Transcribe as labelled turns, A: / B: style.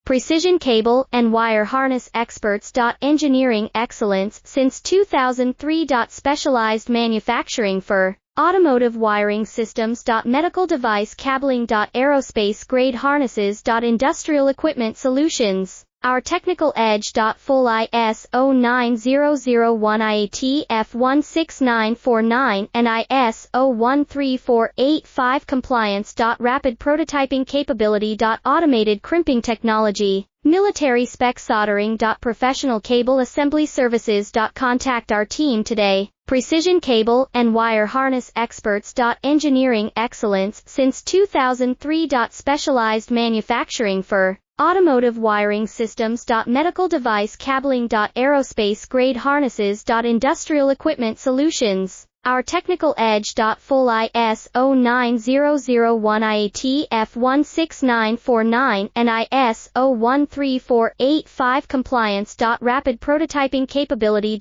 A: precision cable and wire harness experts. Engineering excellence since 2003. Specialized manufacturing for automotive wiring systems. Medical device cabling. Aerospace grade harnesses. Industrial equipment solutions. Our technical edge. Full ISO 9001 IATF 16949 and ISO 13485 compliance. Rapid prototyping capability. Automated crimping technology. Military spec soldering. Professional cable assembly services. Contact our team today. Precision cable and wire harness experts. Engineering excellence since 2003. Specialized manufacturing for automotive wiring systems. Medical device cabling. Aerospace grade harnesses. Industrial equipment solutions. Our technical edge. Full ISO 9001 IATF 16949 and ISO 13485 compliance. Rapid prototyping capability.